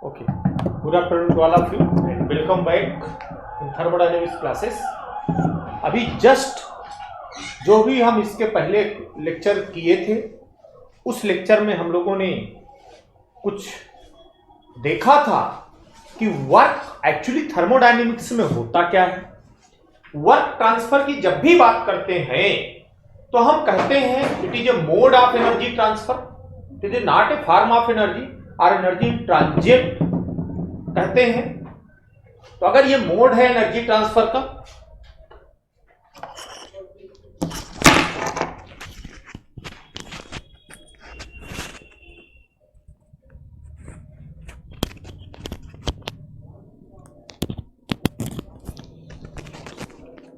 Okay, good afternoon to all of you and welcome back in thermodynamics classes। अभी just जो भी हम इसके पहले लेक्चर किए थे उस लेक्चर में हम लोगों ने कुछ देखा था कि वर्क एक्चुअली थर्मोडायनेमिक्स में होता क्या है। वर्क ट्रांसफर की जब भी बात करते हैं तो हम कहते हैं it is A mode of energy transfer, it is not a form of energy और एनर्जी ट्रांजिएंट कहते हैं। तो अगर ये मोड है एनर्जी ट्रांसफर का,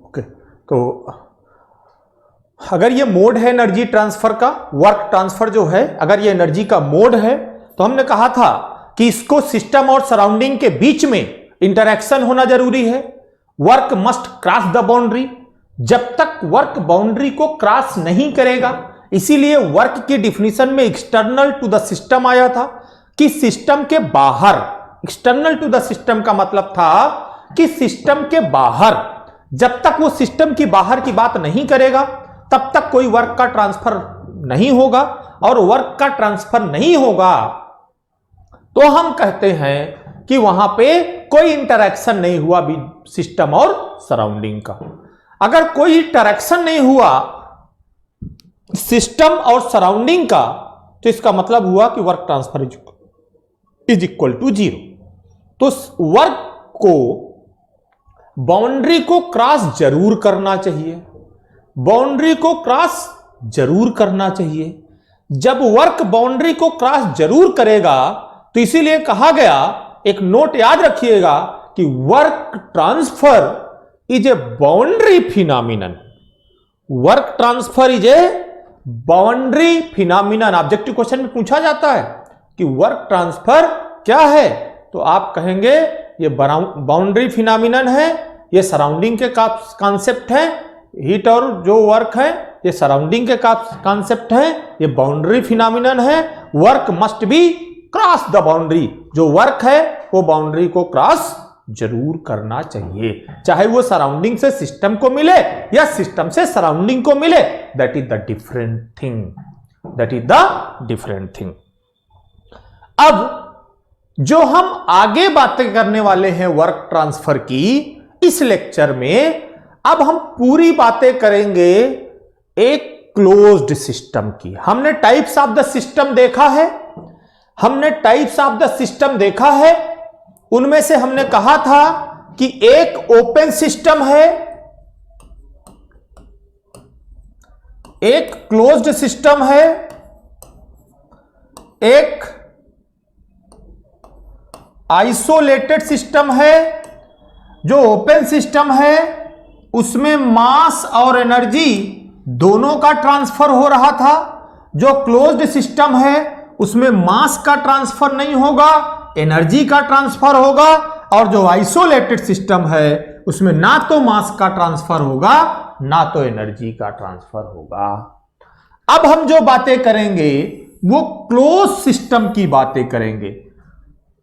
ओके, तो अगर ये मोड है एनर्जी ट्रांसफर का, वर्क ट्रांसफर जो है अगर ये एनर्जी का मोड है तो हमने कहा था कि इसको सिस्टम और सराउंडिंग के बीच में इंटरैक्शन होना जरूरी है। Work must cross the boundary, जब तक वर्क बाउंड्री को क्रॉस नहीं करेगा, इसीलिए वर्क की डिफिनीशन में एक्सटर्नल टू द सिस्टम आया था कि सिस्टम के बाहर। एक्सटर्नल टू द सिस्टम का मतलब था कि सिस्टम के बाहर, जब तक वो सिस्टम की बाहर की बात नहीं करेगा तब तक कोई वर्क का ट्रांसफर नहीं होगा, और वर्क का ट्रांसफर नहीं होगा तो हम कहते हैं कि वहां पे कोई इंटरैक्शन नहीं हुआ सिस्टम और सराउंडिंग का। अगर कोई इंटरैक्शन नहीं हुआ सिस्टम और सराउंडिंग का तो इसका मतलब हुआ कि work transfer is equal to 0। तो वर्क को बाउंड्री को क्रॉस जरूर करना चाहिए, बाउंड्री को क्रॉस जरूर करना चाहिए। जब वर्क बाउंड्री को क्रॉस जरूर करेगा तो इसीलिए कहा गया, एक नोट याद रखिएगा कि work transfer is a boundary phenomenon. Work transfer is a boundary phenomenon. Objective question में पूछा जाता है कि वर्क ट्रांसफर क्या है, तो आप कहेंगे ये बाउंड्री फिनोमिनन है, ये सराउंडिंग के कॉन्सेप्ट है। हीट और जो वर्क है ये सराउंडिंग के कॉन्सेप्ट है, ये बाउंड्री फिनोमिनन है। Work must be cross the boundary, जो वर्क है वो बाउंड्री को क्रॉस जरूर करना चाहिए, चाहे वो सराउंडिंग से सिस्टम को मिले या सिस्टम से सराउंडिंग को मिले। That is the different thing, that is the different thing. अब जो हम आगे बातें करने वाले हैं वर्क ट्रांसफर की इस लेक्चर में, अब हम पूरी बातें करेंगे एक क्लोज्ड सिस्टम की। हमने टाइप्स ऑफ द सिस्टम देखा है, हमने टाइप्स ऑफ द सिस्टम देखा है। उनमें से हमने कहा था कि एक ओपन सिस्टम है, एक क्लोज्ड सिस्टम है, एक आइसोलेटेड सिस्टम है। जो ओपन सिस्टम है उसमें मास और एनर्जी दोनों का ट्रांसफर हो रहा था। जो क्लोज्ड सिस्टम है उसमें मास का ट्रांसफर नहीं होगा, एनर्जी का ट्रांसफर होगा। और जो आइसोलेटेड सिस्टम है उसमें ना तो मास का ट्रांसफर होगा ना तो एनर्जी का ट्रांसफर होगा। अब हम जो बातें करेंगे वो क्लोज सिस्टम की बातें करेंगे,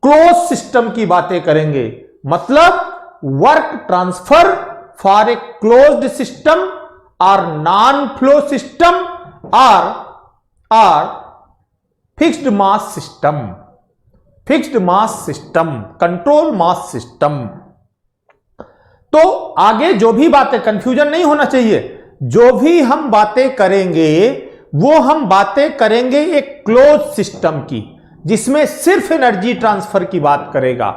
क्लोज सिस्टम की बातें करेंगे। मतलब work transfer for a closed system और नॉन फ्लो सिस्टम और fixed mass system, fixed mass system, control mass system. तो आगे जो भी बातें, कंफ्यूजन नहीं होना चाहिए, जो भी हम बातें करेंगे वो हम बातें करेंगे एक क्लोज सिस्टम की, जिसमें सिर्फ एनर्जी ट्रांसफर की बात करेगा,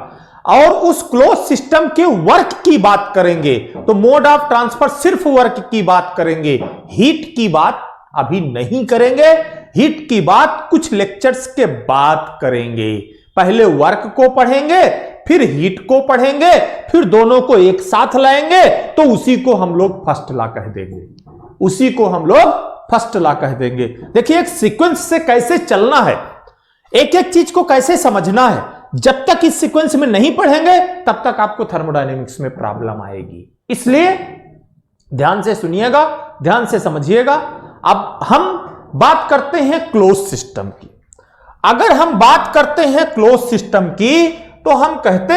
और उस क्लोज सिस्टम के वर्क की बात करेंगे। तो मोड ऑफ ट्रांसफर सिर्फ वर्क की बात करेंगे, हीट की बात अभी नहीं करेंगे। हीट की बात कुछ लेक्चर्स के बाद करेंगे। पहले वर्क को पढ़ेंगे, फिर हीट को पढ़ेंगे, फिर दोनों को एक साथ लाएंगे, तो उसी को हम लोग फर्स्ट लॉ कह देंगे, उसी को हम लोग फर्स्ट लॉ कह देंगे। देखिए एक सीक्वेंस से कैसे चलना है, एक एक चीज को कैसे समझना है। जब तक इस सीक्वेंस में नहीं पढ़ेंगे तब तक आपको थर्मोडायनेमिक्स में प्रॉब्लम आएगी। इसलिए ध्यान से सुनिएगा, ध्यान से समझिएगा। अब हम बात करते हैं क्लोज सिस्टम की। अगर हम बात करते हैं क्लोज सिस्टम की तो हम कहते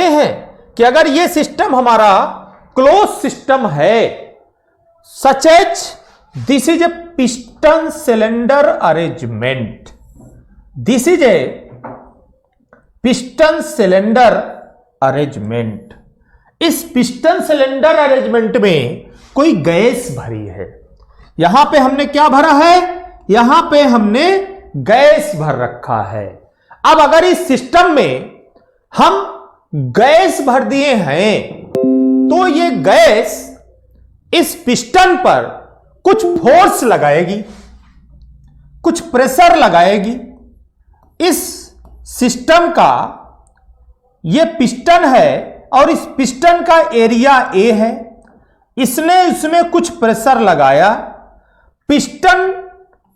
हैं कि अगर ये सिस्टम हमारा क्लोज सिस्टम है, such as this is a piston cylinder arrangement, this is a piston cylinder arrangement. इस पिस्टन सिलेंडर अरेंजमेंट में कोई गैस भरी है। यहां पे हमने क्या भरा है? यहां पे हमने गैस भर रखा है। अब अगर इस सिस्टम में हम गैस भर दिए हैं तो ये गैस इस पिस्टन पर कुछ फोर्स लगाएगी, कुछ प्रेशर लगाएगी। इस सिस्टम का ये पिस्टन है और इस पिस्टन का एरिया ए है। इसने इसमें कुछ प्रेशर लगाया, पिस्टन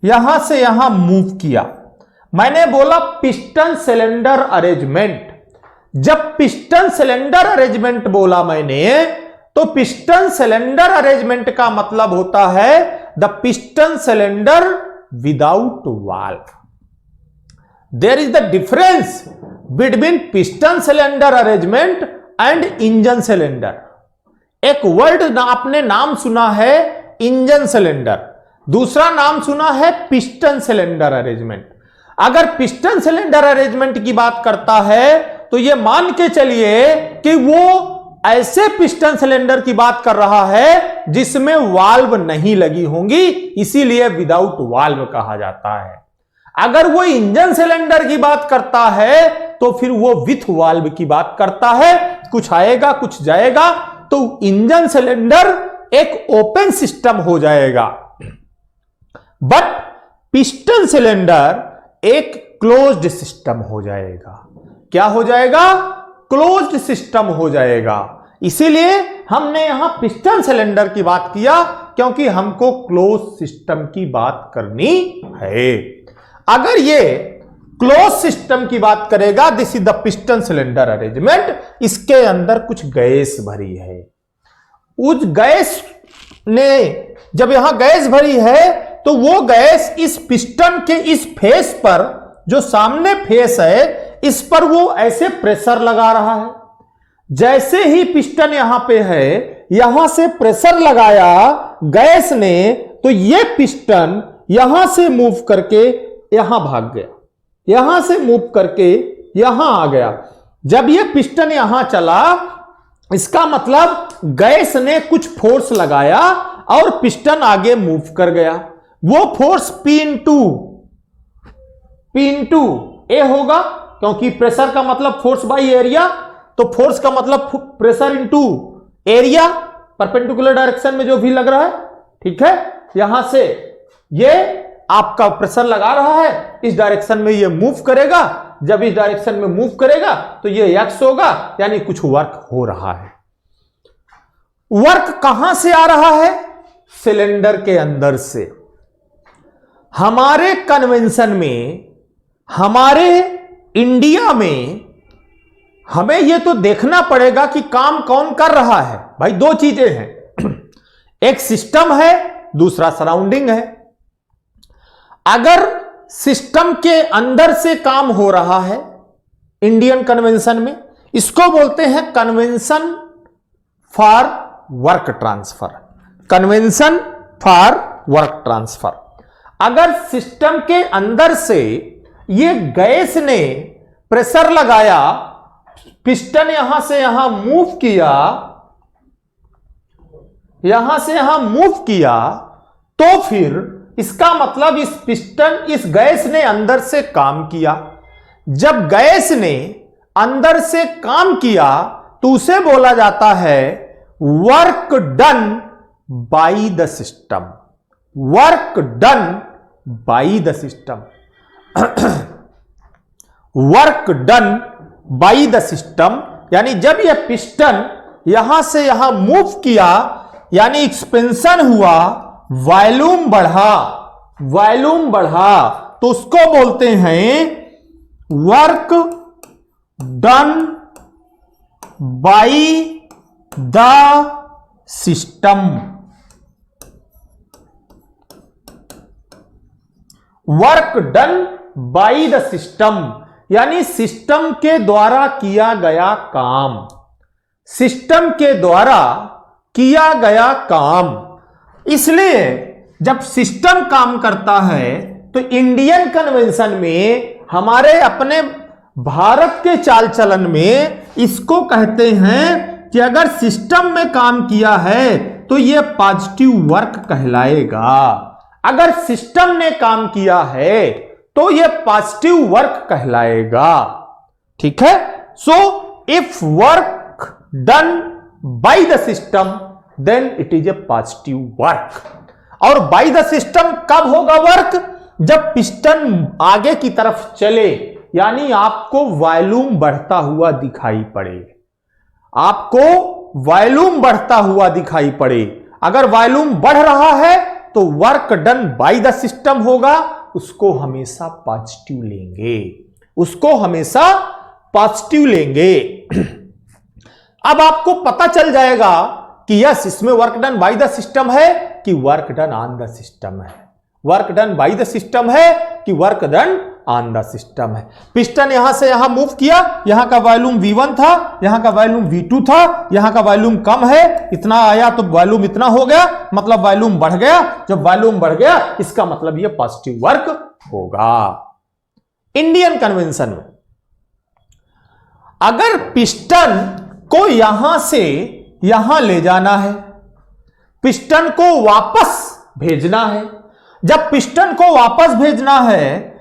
यहां से यहां मूव किया। मैंने बोला पिस्टन सिलेंडर अरेंजमेंट। जब पिस्टन सिलेंडर अरेंजमेंट बोला मैंने तो पिस्टन सिलेंडर अरेंजमेंट का मतलब होता है the piston cylinder without valve. There is the difference between piston cylinder arrangement and engine cylinder. एक वर्ड आपने नाम सुना है इंजन सिलेंडर, दूसरा नाम सुना है पिस्टन सिलेंडर अरेंजमेंट। अगर पिस्टन सिलेंडर अरेंजमेंट की बात करता है तो यह मान के चलिए कि वो ऐसे पिस्टन सिलेंडर की बात कर रहा है जिसमें वाल्व नहीं लगी होंगी, इसीलिए विदाउट वाल्व कहा जाता है। अगर वो इंजन सिलेंडर की बात करता है तो फिर वो विथ वाल्व की बात करता है, कुछ आएगा कुछ जाएगा, तो इंजन सिलेंडर एक ओपन सिस्टम हो जाएगा, बट पिस्टन सिलेंडर एक क्लोज्ड सिस्टम हो जाएगा। क्या हो जाएगा? क्लोज्ड सिस्टम हो जाएगा। इसीलिए हमने यहां पिस्टन सिलेंडर की बात किया क्योंकि हमको क्लोज सिस्टम की बात करनी है। अगर ये क्लोज सिस्टम की बात करेगा, this is the piston cylinder arrangement, इसके अंदर कुछ गैस भरी है। उस गैस ने जब यहां गैस भरी है तो वो गैस इस पिस्टन के इस फेस पर, जो सामने फेस है, इस पर वो ऐसे प्रेशर लगा रहा है। जैसे ही पिस्टन यहां पे है, यहां से प्रेशर लगाया गैस ने, तो ये पिस्टन यहां से मूव करके यहां भाग गया, यहां से मूव करके यहां आ गया। जब ये पिस्टन यहां चला, इसका मतलब गैस ने कुछ फोर्स लगाया और पिस्टन आगे मूव कर गया। वो फोर्स P इंटू ए होगा, क्योंकि प्रेशर का मतलब फोर्स बाई एरिया, तो फोर्स का मतलब pressure into area, perpendicular direction में जो भी लग रहा है। ठीक है, यहां से ये आपका प्रेशर लगा रहा है, इस डायरेक्शन में ये मूव करेगा। जब इस डायरेक्शन में मूव करेगा तो ये एक्स होगा, यानी कुछ वर्क हो रहा है। वर्क कहां से आ रहा है? सिलेंडर के अंदर से। हमारे कन्वेंशन में, हमारे इंडिया में, हमें यह तो देखना पड़ेगा कि काम कौन कर रहा है। भाई दो चीजें हैं, एक सिस्टम है, दूसरा सराउंडिंग है। अगर सिस्टम के अंदर से काम हो रहा है इंडियन कन्वेंशन में, इसको बोलते हैं convention for work transfer, convention for work transfer. अगर सिस्टम के अंदर से ये गैस ने प्रेशर लगाया, पिस्टन यहां से यहां मूव किया, यहां से यहां मूव किया, तो फिर इसका मतलब इस पिस्टन, इस गैस ने अंदर से काम किया। जब गैस ने अंदर से काम किया तो उसे बोला जाता है work done by the system, work done by the system, work done by the system. यानी जब यह पिस्टन यहां से यहां मूव किया, यानी एक्सपेंशन हुआ, वॉल्यूम बढ़ा, वॉल्यूम बढ़ा, तो उसको बोलते हैं work done by the system, work done by the system, यानी सिस्टम के द्वारा किया गया काम, सिस्टम के द्वारा किया गया काम। इसलिए जब सिस्टम काम करता है तो इंडियन कन्वेंशन में, हमारे अपने भारत के चाल चलन में इसको कहते हैं कि अगर सिस्टम में काम किया है तो यह पॉजिटिव वर्क कहलाएगा। अगर सिस्टम ने काम किया है तो यह पॉजिटिव वर्क कहलाएगा। ठीक है। So if work done by the system then it is a positive work. और बाय द सिस्टम कब होगा वर्क? जब पिस्टन आगे की तरफ चले, यानी आपको वॉल्यूम बढ़ता हुआ दिखाई पड़े, आपको वॉल्यूम बढ़ता हुआ दिखाई पड़े। अगर वॉल्यूम बढ़ रहा है तो work done by the system होगा, उसको हमेशा पॉजिटिव लेंगे, उसको हमेशा पॉजिटिव लेंगे। अब आपको पता चल जाएगा कि यस, इसमें work done by the system है कि work done on the system है, work done by the system है कि work done on the system है। पिस्टन यहां से यहां मूव किया, यहां का वॉल्यूम V1 था, यहां का वॉल्यूम V2 था, यहां का वॉल्यूम कम है, इतना आया तो वॉल्यूम इतना हो गया, मतलब वॉल्यूम बढ़ गया। जब वॉल्यूम बढ़ गया इसका मतलब यह पॉजिटिव वर्क होगा। इंडियन कन्वेंशन में अगर पिस्टन को यहां से यहां ले जाना है, पिस्टन को वापस भेजना है, जब पिस्टन को वापस भेजना है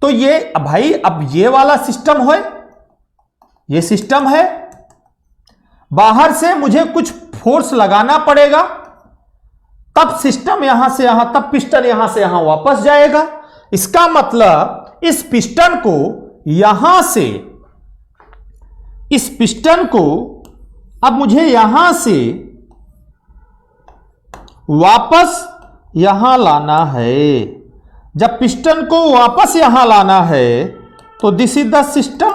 तो ये भाई, अब ये वाला सिस्टम है, ये सिस्टम है, बाहर से मुझे कुछ फोर्स लगाना पड़ेगा, तब सिस्टम यहां से यहां, तब पिस्टन यहां से यहां वापस जाएगा। इसका मतलब इस पिस्टन को यहां से, इस पिस्टन को अब मुझे यहां से वापस यहां लाना है। जब पिस्टन को वापस यहां लाना है तो दिस इज द सिस्टम।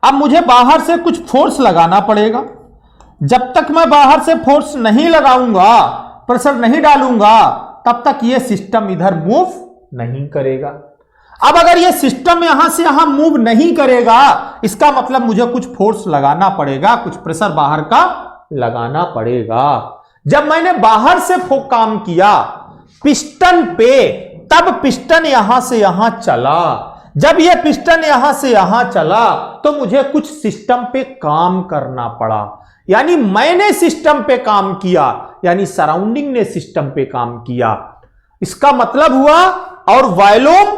अब मुझे बाहर से कुछ फोर्स लगाना पड़ेगा। जब तक मैं बाहर से फोर्स नहीं लगाऊंगा, प्रेशर नहीं डालूंगा, तब तक यह सिस्टम इधर मूव नहीं करेगा। अब अगर यह सिस्टम यहां से यहां मूव नहीं करेगा, इसका मतलब मुझे कुछ फोर्स लगाना पड़ेगा, कुछ प्रेशर बाहर का लगाना पड़ेगा। जब मैंने बाहर से काम किया पिस्टन पे, तब पिस्टन यहां से यहां चला। जब यह पिस्टन यहां से यहां चला तो मुझे कुछ सिस्टम पे काम करना पड़ा, यानी मैंने सिस्टम पे काम किया, यानी सराउंडिंग ने सिस्टम पे काम किया। इसका मतलब हुआ, और वॉल्यूम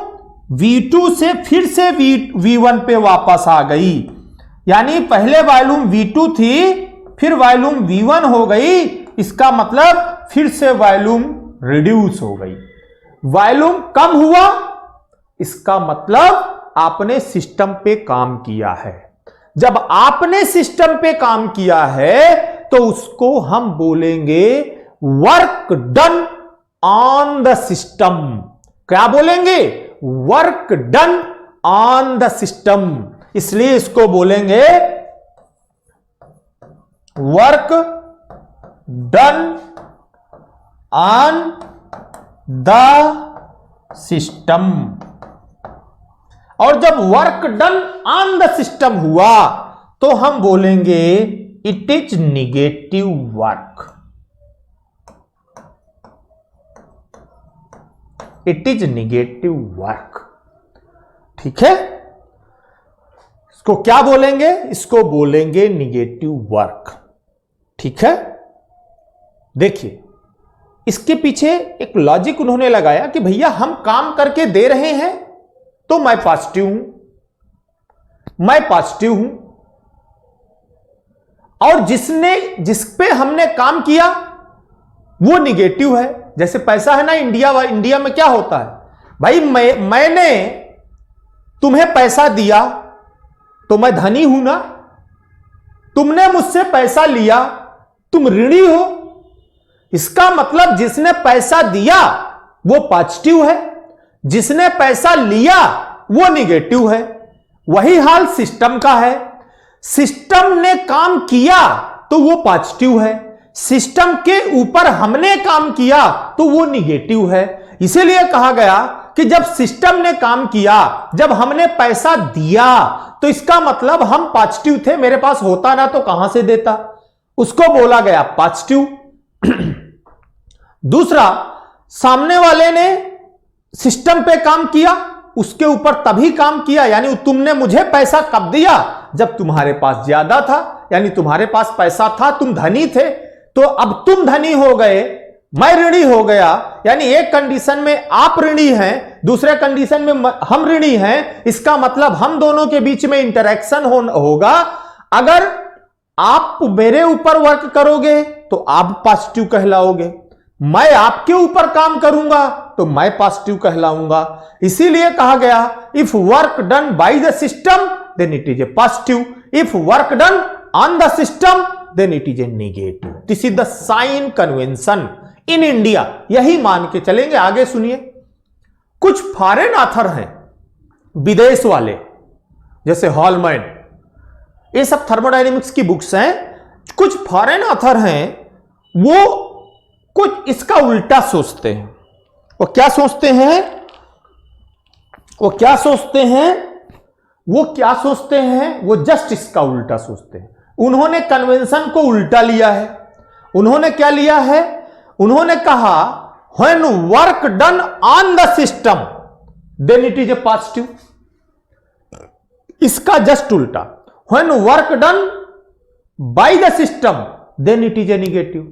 V2 से फिर से V1 पे वापस आ गई, यानी पहले वॉल्यूम V2 थी, फिर वॉल्यूम V1 हो गई। इसका मतलब फिर से वॉल्यूम रिड्यूस हो गई, वॉल्यूम कम हुआ। इसका मतलब आपने सिस्टम पे काम किया है। जब आपने सिस्टम पे काम किया है तो उसको हम बोलेंगे work done on the system. क्या बोलेंगे? Work done on the system. इसलिए इसको बोलेंगे work done on the system. और जब work done on the system हुआ तो हम बोलेंगे it is negative work. It is negative work. ठीक है, इसको क्या बोलेंगे? इसको बोलेंगे निगेटिव वर्क। ठीक है, देखिए इसके पीछे एक लॉजिक उन्होंने लगाया कि भैया हम काम करके दे रहे हैं तो मैं पॉजिटिव हूं, मैं पॉजिटिव हूं, और जिस पे हमने काम किया वो निगेटिव है। जैसे पैसा है ना, इंडिया में क्या होता है भाई, मैंने तुम्हें पैसा दिया तो मैं धनी हूं ना, तुमने मुझसे पैसा लिया तुम ऋणी हो। इसका मतलब जिसने पैसा दिया वो पॉजिटिव है, जिसने पैसा लिया वो निगेटिव है। वही हाल सिस्टम का है। सिस्टम ने काम किया तो वो पॉजिटिव है, सिस्टम के ऊपर हमने काम किया तो वो निगेटिव है। इसीलिए कहा गया कि जब सिस्टम ने काम किया, जब हमने पैसा दिया, तो इसका मतलब हम पॉजिटिव थे, मेरे पास होता ना तो कहां से देता, उसको बोला गया पॉजिटिव। दूसरा, सामने वाले ने सिस्टम पे काम किया, उसके ऊपर तभी काम किया, यानी तुमने मुझे पैसा कब दिया, जब तुम्हारे पास ज्यादा था, यानी तुम्हारे पास पैसा था, तुम धनी थे, तो अब तुम धनी हो गए, मैं ऋणी हो गया, यानी एक कंडीशन में आप ऋणी हैं, दूसरे कंडीशन में हम ऋणी हैं। इसका मतलब हम दोनों के बीच में इंटरेक्शन होगा। अगर आप मेरे ऊपर वर्क करोगे तो आप पॉजिटिव कहलाओगे, मैं आपके ऊपर काम करूंगा तो मैं पॉजिटिव कहलाऊंगा। इसीलिए कहा गया if work done by the system then it is a positive, if work done on the system then it is a negative. This is the sign convention in India. यही मान के चलेंगे। आगे सुनिए, कुछ फॉरेन ऑथर हैं, विदेश वाले, जैसे हॉलमैन, ये सब थर्मोडायनेमिक्स की बुक्स हैं। कुछ फॉरेन ऑथर हैं, वो कुछ इसका उल्टा सोचते हैं। वो क्या सोचते हैं? वो क्या सोचते हैं? वो क्या सोचते हैं? वो जस्ट इसका उल्टा सोचते हैं। उन्होंने कन्वेंशन को उल्टा लिया है। उन्होंने क्या लिया है? उन्होंने कहा when work done on the system then it is a positive. इसका जस्ट उल्टा, when work done by the system then it is a negative.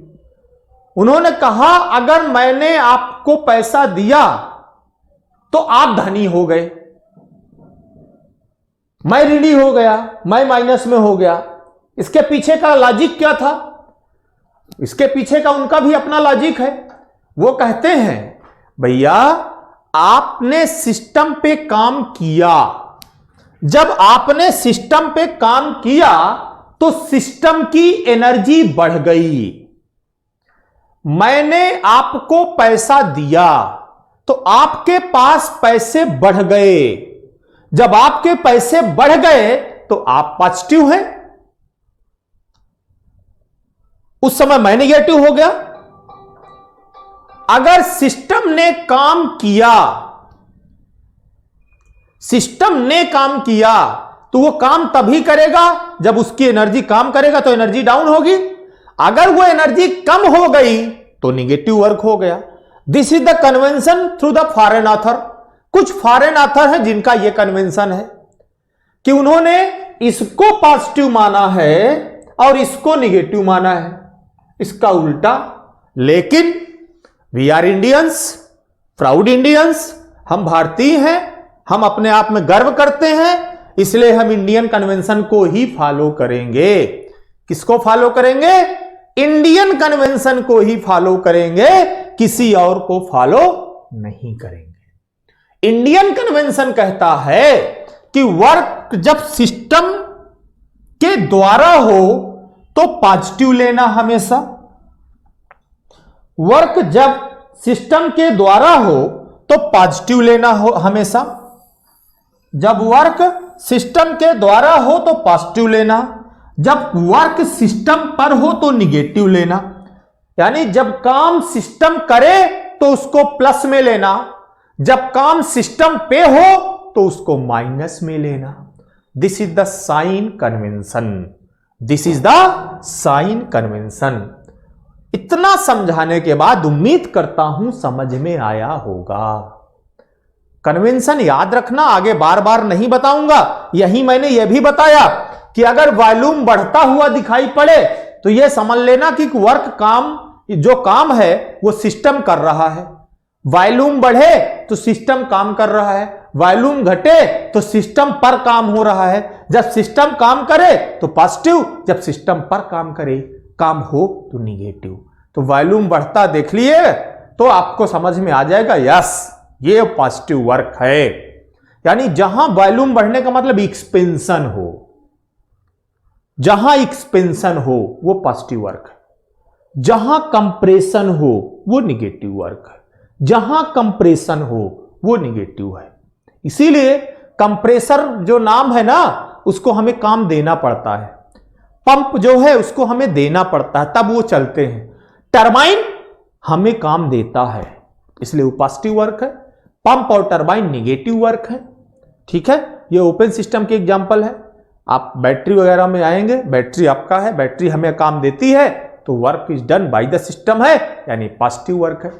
उन्होंने कहा अगर मैंने आपको पैसा दिया तो आप धनी हो गए, मैं ऋणी हो गया, मैं माइनस में हो गया। इसके पीछे का लॉजिक क्या था? इसके पीछे का उनका भी अपना लॉजिक है। वो कहते हैं भैया आपने सिस्टम पे काम किया, जब आपने सिस्टम पे काम किया तो सिस्टम की एनर्जी बढ़ गई। मैंने आपको पैसा दिया तो आपके पास पैसे बढ़ गए, जब आपके पैसे बढ़ गए तो आप पॉजिटिव हैं, उस समय मैं नेगेटिव हो गया। अगर सिस्टम ने काम किया, सिस्टम ने काम किया तो वो काम तभी करेगा जब उसकी एनर्जी काम करेगा तो एनर्जी डाउन होगी। अगर वो एनर्जी कम हो गई तो निगेटिव वर्क हो गया। This is the convention through the foreign author. कुछ फॉरेन ऑथर है जिनका यह कन्वेंशन है कि उन्होंने इसको पॉजिटिव माना है और इसको निगेटिव माना है, इसका उल्टा। लेकिन we are Indians, proud Indians, हम भारतीय हैं, हम अपने आप में गर्व करते हैं, इसलिए हम इंडियन कन्वेंशन को ही फॉलो करेंगे। किसको फॉलो करेंगे? इंडियन कन्वेंशन को ही फॉलो करेंगे, किसी और को फॉलो नहीं करेंगे। इंडियन कन्वेंशन कहता है कि वर्क जब सिस्टम के द्वारा हो तो पॉजिटिव लेना हमेशा। वर्क जब सिस्टम के द्वारा हो तो पॉजिटिव लेना हो हमेशा। जब वर्क सिस्टम के द्वारा हो तो पॉजिटिव लेना, जब वर्क सिस्टम पर हो तो निगेटिव लेना। यानी जब काम सिस्टम करे तो उसको प्लस में लेना, जब काम सिस्टम पे हो तो उसको माइनस में लेना। This is the sign convention, this is the sign convention. इतना समझाने के बाद उम्मीद करता हूं समझ में आया होगा। कन्वेंशन याद रखना, आगे बार बार नहीं बताऊंगा। यही मैंने यह भी बताया कि अगर वॉल्यूम बढ़ता हुआ दिखाई पड़े तो यह समझ लेना कि वर्क काम, जो काम है वो सिस्टम कर रहा है। वॉल्यूम बढ़े तो सिस्टम काम कर रहा है, वॉल्यूम घटे तो सिस्टम पर काम हो रहा है। जब सिस्टम काम करे तो पॉजिटिव, जब सिस्टम पर काम करे, काम हो तो निगेटिव। तो वॉल्यूम बढ़ता देख लिए तो आपको समझ में आ जाएगा, यस ये पॉजिटिव वर्क है। यानी जहां वॉल्यूम बढ़ने का मतलब एक्सपेंशन हो, जहां एक्सपेंशन हो वो पॉजिटिव वर्क है, जहां कंप्रेशन हो वो निगेटिव वर्क है, जहां कंप्रेशन हो वो निगेटिव है। इसीलिए कंप्रेसर जो नाम है ना, उसको हमें काम देना पड़ता है, पंप जो है उसको हमें देना पड़ता है तब वो चलते हैं, टरबाइन हमें काम देता है इसलिए वो पॉजिटिव वर्क है, पंप और टरबाइन निगेटिव वर्क है। ठीक है, ये ओपन सिस्टम की एग्जांपल है। आप बैटरी वगैरह में आएंगे, बैटरी आपका है, बैटरी हमें काम देती है तो work is done by the system है, यानी पॉजिटिव वर्क है।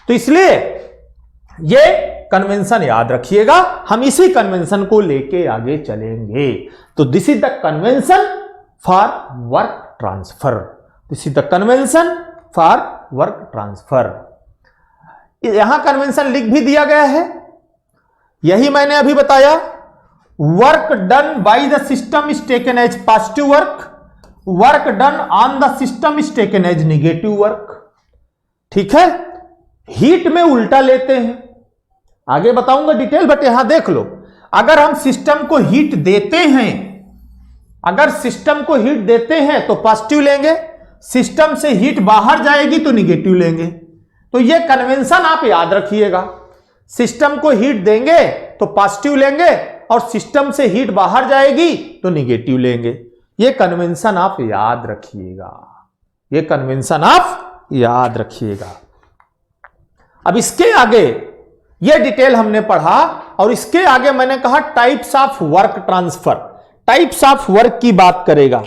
तो इसलिए ये कन्वेंशन याद रखिएगा, हम इसी कन्वेंशन को लेके आगे चलेंगे। तो this is the convention for work transfer, this is the convention for work transfer. यहां कन्वेंशन लिख भी दिया गया है, यही मैंने अभी बताया। Work done by the system is taken as positive work, work done on the system is taken as negative work. ठीक है, हीट में उल्टा लेते हैं, आगे बताऊंगा डिटेल, बट यहां देख लो। अगर हम सिस्टम को हीट देते हैं, अगर सिस्टम को हीट देते हैं तो पॉजिटिव लेंगे, सिस्टम से हीट बाहर जाएगी तो निगेटिव लेंगे। तो ये कन्वेंशन आप याद रखिएगा, सिस्टम को हीट देंगे तो पॉजिटिव लेंगे और सिस्टम से हीट बाहर जाएगी तो निगेटिव लेंगे। ये कन्वेंशन आप याद रखिएगा, ये कन्वेंशन आप याद रखिएगा। अब इसके आगे ये डिटेल हमने पढ़ा और इसके आगे मैंने कहा types of work transfer, types of work की बात करेगा।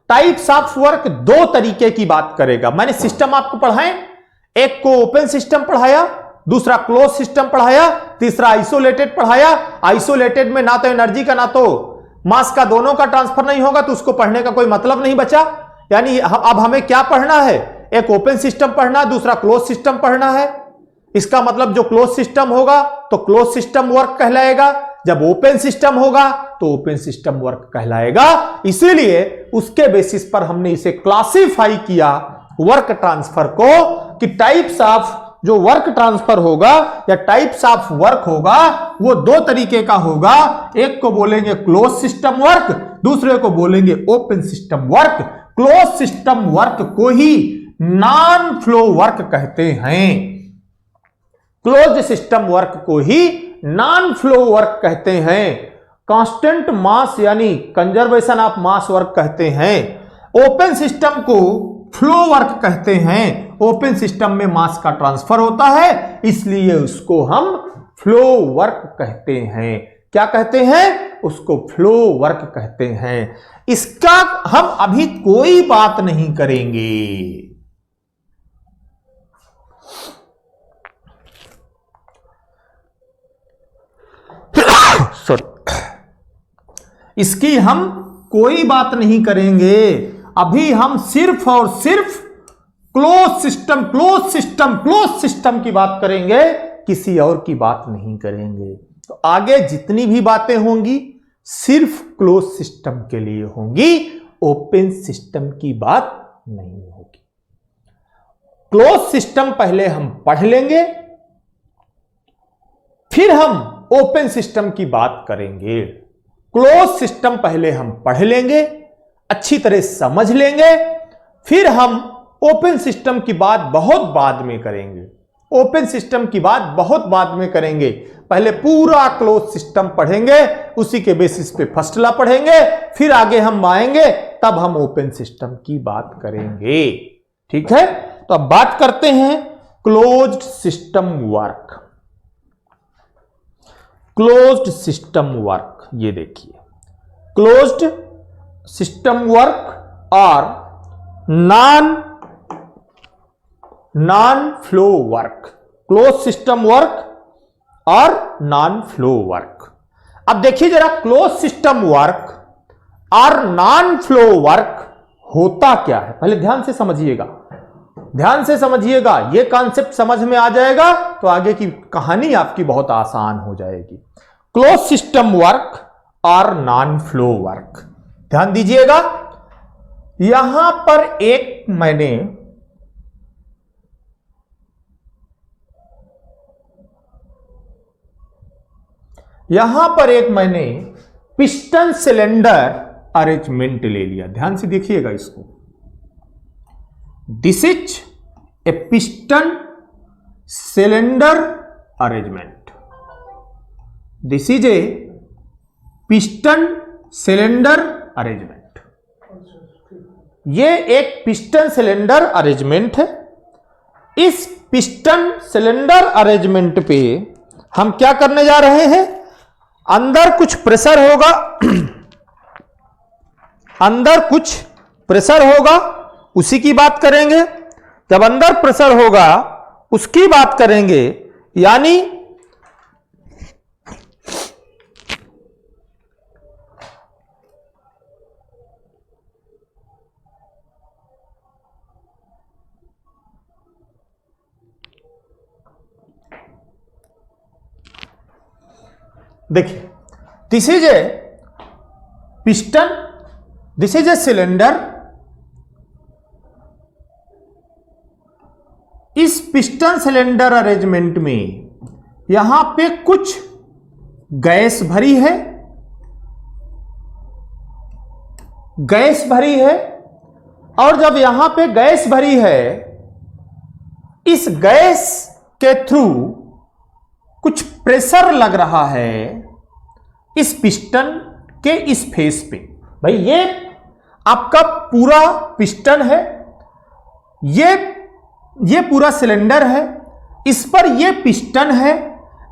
टाइप्स ऑफ वर्क दो तरीके की बात करेगा। मैंने सिस्टम आपको पढ़ाए, एक को ओपन सिस्टम पढ़ाया, दूसरा क्लोज सिस्टम पढ़ाया, तीसरा आइसोलेटेड पढ़ाया। आइसोलेटेड में ना तो एनर्जी का ना तो मास का दोनों का ट्रांसफर नहीं होगा, तो उसको पढ़ने का कोई मतलब नहीं बचा। यानी अब हमें क्या पढ़ना है, एक ओपन सिस्टम पढ़ना, दूसरा क्लोज सिस्टम पढ़ना है। इसका मतलब जो क्लोज सिस्टम होगा तो क्लोज सिस्टम वर्क कहलाएगा, जब ओपन सिस्टम होगा तो ओपन सिस्टम वर्क कहलाएगा। इसीलिए उसके बेसिस पर हमने इसे क्लासिफाई किया वर्क ट्रांसफर को, कि टाइप्स ऑफ जो वर्क ट्रांसफर होगा या टाइप्स ऑफ वर्क होगा वो दो तरीके का होगा। एक को बोलेंगे क्लोज सिस्टम वर्क, दूसरे को बोलेंगे open system work. Close system work को ही नॉन फ्लो वर्क कहते हैं, क्लोज सिस्टम वर्क को ही नॉन फ्लो वर्क कहते हैं। कांस्टेंट मास यानी कंजर्वेशन ऑफ मास वर्क कहते हैं। ओपन सिस्टम को फ्लो वर्क कहते हैं। ओपन सिस्टम में मास का ट्रांसफर होता है, इसलिए उसको हम फ्लो वर्क कहते हैं। क्या कहते हैं? उसको फ्लो वर्क कहते हैं। इसका हम अभी कोई बात नहीं करेंगे। इसकी हम कोई बात नहीं करेंगे। अभी हम सिर्फ और सिर्फ क्लोज सिस्टम की बात करेंगे, किसी और की बात नहीं करेंगे। तो आगे जितनी भी बातें होंगी सिर्फ क्लोज सिस्टम के लिए होंगी, ओपन सिस्टम की बात नहीं होगी। क्लोज सिस्टम पहले हम पढ़ लेंगे, फिर हम ओपन सिस्टम की बात करेंगे। क्लोज सिस्टम पहले हम पढ़ लेंगे, अच्छी तरह समझ लेंगे, फिर हम ओपन सिस्टम की बात बहुत बाद में करेंगे। ओपन सिस्टम की बात बहुत बाद में करेंगे। पहले पूरा क्लोज सिस्टम पढ़ेंगे, उसी के बेसिस पे फर्स्ट लॉ पढ़ेंगे, फिर आगे हम आएंगे, तब हम ओपन सिस्टम की बात करेंगे। ठीक है, तो अब बात करते हैं closed system work. Closed system work, ये देखिए, क्लोज्ड सिस्टम वर्क और non flow work. Close system work और नॉन फ्लो वर्क। अब देखिए जरा, क्लोज सिस्टम वर्क और नॉन फ्लो वर्क होता क्या है, पहले ध्यान से समझिएगा, ध्यान से समझिएगा। यह कॉन्सेप्ट समझ में आ जाएगा तो आगे की कहानी आपकी बहुत आसान हो जाएगी। क्लोज सिस्टम वर्क और नॉन फ्लो वर्क, ध्यान दीजिएगा। यहां पर एक मैंने पिस्टन सिलेंडर अरेंजमेंट ले लिया। ध्यान से देखिएगा इसको। This is a piston cylinder arrangement. This is a piston cylinder arrangement. ये एक पिस्टन सिलेंडर अरेंजमेंट है। इस पिस्टन सिलेंडर अरेंजमेंट पे हम क्या करने जा रहे हैं, अंदर कुछ प्रेशर होगा, अंदर कुछ प्रेशर होगा, उसी की बात करेंगे। जब अंदर प्रेशर होगा उसकी बात करेंगे, यानी देखिए, this is a piston, this is a cylinder. इस पिस्टन सिलेंडर अरेंजमेंट में यहां पे कुछ गैस भरी है, गैस भरी है, और जब यहां पे गैस भरी है, इस गैस के थ्रू कुछ प्रेशर लग रहा है इस पिस्टन के इस फेस पे। भाई ये आपका पूरा पिस्टन है, ये पूरा सिलेंडर है, इस पर ये पिस्टन है,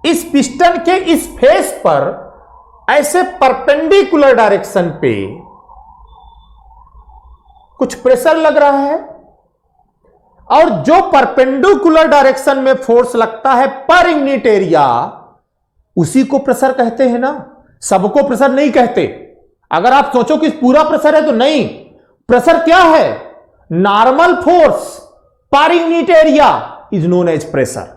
इस पिस्टन के इस फेस पर ऐसे परपेंडिकुलर डायरेक्शन पे कुछ प्रेशर लग रहा है, और जो परपेंडिकुलर डायरेक्शन में फोर्स लगता है पर यूनिट एरिया, उसी को प्रेशर कहते हैं ना, सबको प्रेशर नहीं कहते। अगर आप सोचो कि पूरा प्रेशर है तो नहीं, प्रेशर क्या है, normal force per unit area is known as pressure.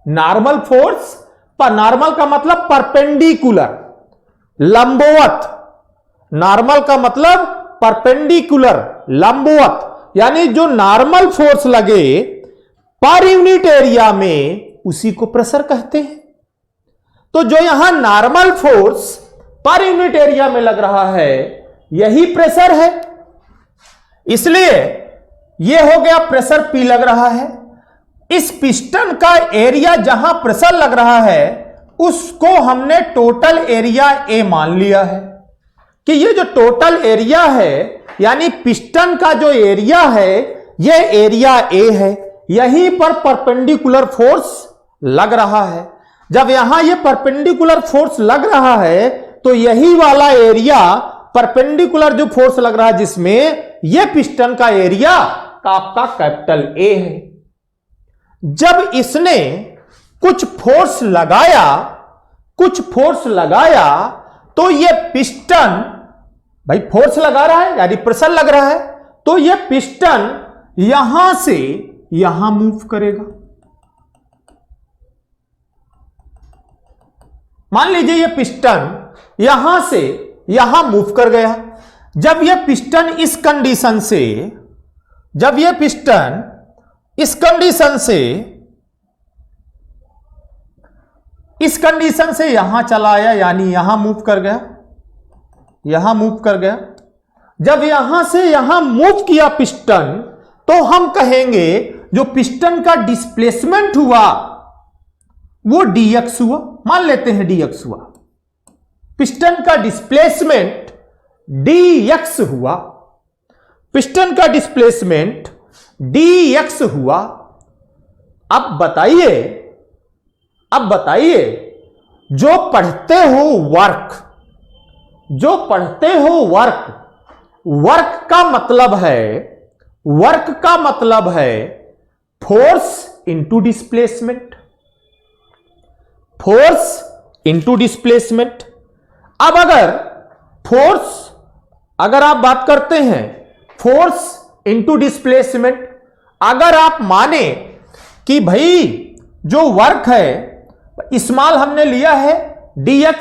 Normal force per, normal का मतलब परपेंडिकुलर, लंबवत, नॉर्मल का मतलब परपेंडिकुलर, लंबवत, यानी जो नॉर्मल फोर्स लगे पर यूनिट एरिया में उसी को प्रेशर कहते हैं। तो जो यहां normal force per unit area में लग रहा है यही प्रेशर है, इसलिए यह हो गया प्रेशर P लग रहा है। इस पिस्टन का एरिया जहां प्रेशर लग रहा है उसको हमने टोटल एरिया A मान लिया है, कि ये जो टोटल एरिया है यानी पिस्टन का जो एरिया है यह एरिया A है, यहीं पर परपेंडिकुलर फोर्स लग रहा है। जब यहां ये परपेंडिकुलर फोर्स लग रहा है तो यही वाला एरिया परपेंडिकुलर जो फोर्स लग रहा है जिसमें ये पिस्टन का एरिया का आपका कैपिटल A है। जब इसने कुछ फोर्स लगाया, कुछ फोर्स लगाया, तो ये पिस्टन, भाई फोर्स लगा रहा है यानी प्रेशर लग रहा है, तो ये पिस्टन यहां से यहां मूव करेगा। मान लीजिए ये पिस्टन यहां से यहां मूव कर गया। जब ये पिस्टन इस कंडीशन से, जब ये पिस्टन इस कंडीशन से यहां चला आया, यानी यहां मूव कर गया, यहां मूव कर गया। जब यहां से यहां मूव किया पिस्टन, तो हम कहेंगे जो पिस्टन का डिस्प्लेसमेंट हुआ वो dx हुआ, मान लेते हैं dx हुआ, पिस्टन का डिस्प्लेसमेंट dx हुआ, पिस्टन का डिस्प्लेसमेंट dx हुआ। अब बताइए जो पढ़ते हो वर्क, जो पढ़ते हो वर्क, वर्क का मतलब है, वर्क का मतलब है force into displacement, force into displacement. अब अगर फोर्स, अगर आप बात करते हैं फोर्स इंटू डिस्प्लेसमेंट, अगर आप माने कि भाई जो वर्क है स्मॉल हमने लिया है dx,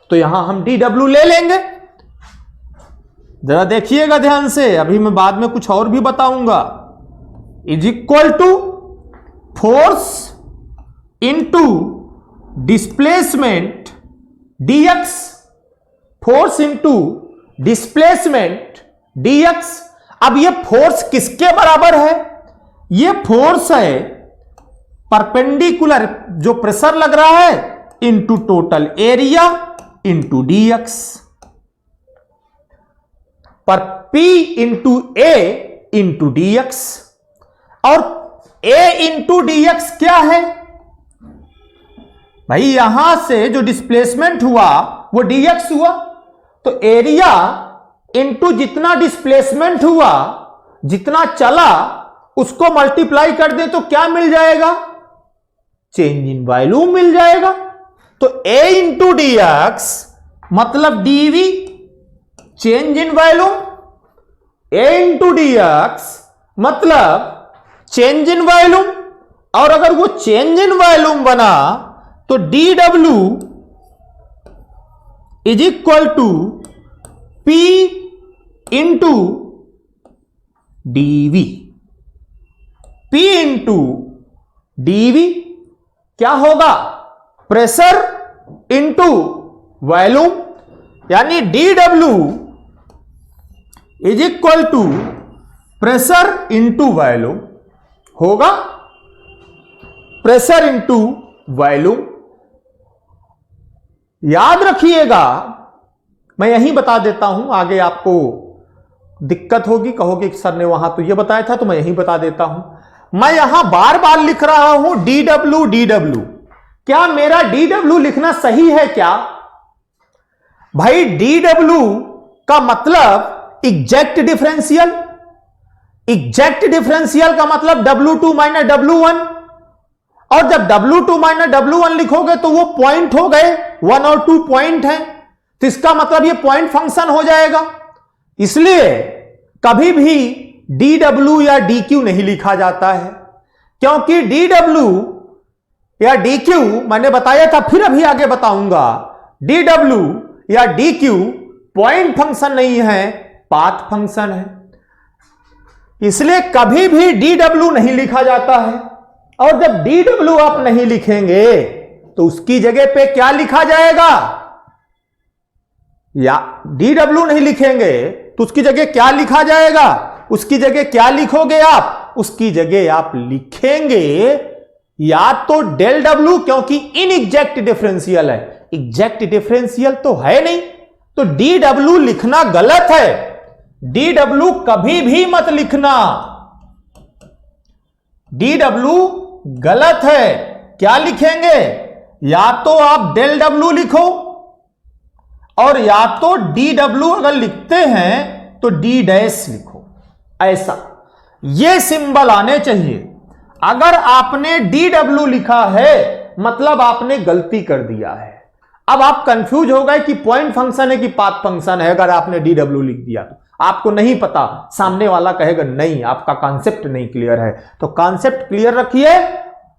तो यहां हम dw ले लेंगे। जरा देखिएगा ध्यान से, अभी मैं बाद में कुछ और भी बताऊंगा। Is equal to force into displacement dx, force into displacement dx। अब ये फोर्स किसके बराबर है, ये फोर्स है परपेंडिकुलर जो प्रेशर लग रहा है into total area into dx। पर P इंटू ए इंटू डी एक्स, और A इंटू डी एक्स क्या है भाई, यहां से जो डिस्प्लेसमेंट हुआ वो dx हुआ, तो एरिया इंटू जितना डिस्प्लेसमेंट हुआ, जितना चला उसको मल्टीप्लाई कर दे तो क्या मिल जाएगा, चेंज इन वॉल्यूम मिल जाएगा। तो a इंटू डी एक्स मतलब dv change in volume, a into d x मतलब चेंज इन वॉल्यूम, और अगर वो चेंज इन वॉल्यूम बना तो dw is equal to p into dv, p into dv क्या होगा, प्रेशर इंटू वॉल्यूम, यानी dw is equal to pressure into volume होगा, प्रेशर इंटू वॉल्यूम। याद रखिएगा, मैं यहीं बता देता हूं, आगे आपको दिक्कत होगी, कहोगे कि सर ने वहां तो यह बताया था, तो मैं यहीं बता देता हूं। मैं यहां बार बार लिख रहा हूं dw dw, क्या मेरा dw लिखना सही है क्या भाई? dw का मतलब एग्जैक्ट डिफरेंशियल, एग्जैक्ट डिफरेंशियल का मतलब W2 माइनस W1, और जब W2 माइनस W1 लिखोगे तो वो पॉइंट हो गए, 1 और 2 पॉइंट है, तो इसका मतलब ये पॉइंट फंक्शन हो जाएगा। इसलिए कभी भी dw या dq नहीं लिखा जाता है, क्योंकि dw या dq मैंने बताया था, फिर अभी आगे बताऊंगा, dw या dq पॉइंट फंक्शन नहीं है, पाथ फंक्शन है। इसलिए कभी भी dw नहीं लिखा जाता है, और जब dw आप नहीं लिखेंगे तो उसकी जगह पे क्या लिखा जाएगा, या dw नहीं लिखेंगे तो उसकी जगह क्या लिखा जाएगा, उसकी जगह क्या लिखोगे आप, उसकी जगह आप लिखेंगे या तो डेल w, क्योंकि इनएग्जैक्ट डिफरेंशियल है, एग्जैक्ट डिफरेंशियल तो है नहीं, तो dw लिखना गलत है, dw कभी भी मत लिखना, dw गलत है। क्या लिखेंगे, या तो आप डेल w लिखो, और या तो dw अगर लिखते हैं तो d डैश लिखो, ऐसा ये सिंबल आने चाहिए। अगर आपने dw लिखा है मतलब आपने गलती कर दिया है। अब आप कंफ्यूज हो गए कि पॉइंट फंक्शन है कि पाथ फंक्शन है, अगर आपने dw लिख दिया तो आपको नहीं पता, सामने वाला कहेगा नहीं आपका कॉन्सेप्ट नहीं क्लियर है, तो कॉन्सेप्ट क्लियर रखिए,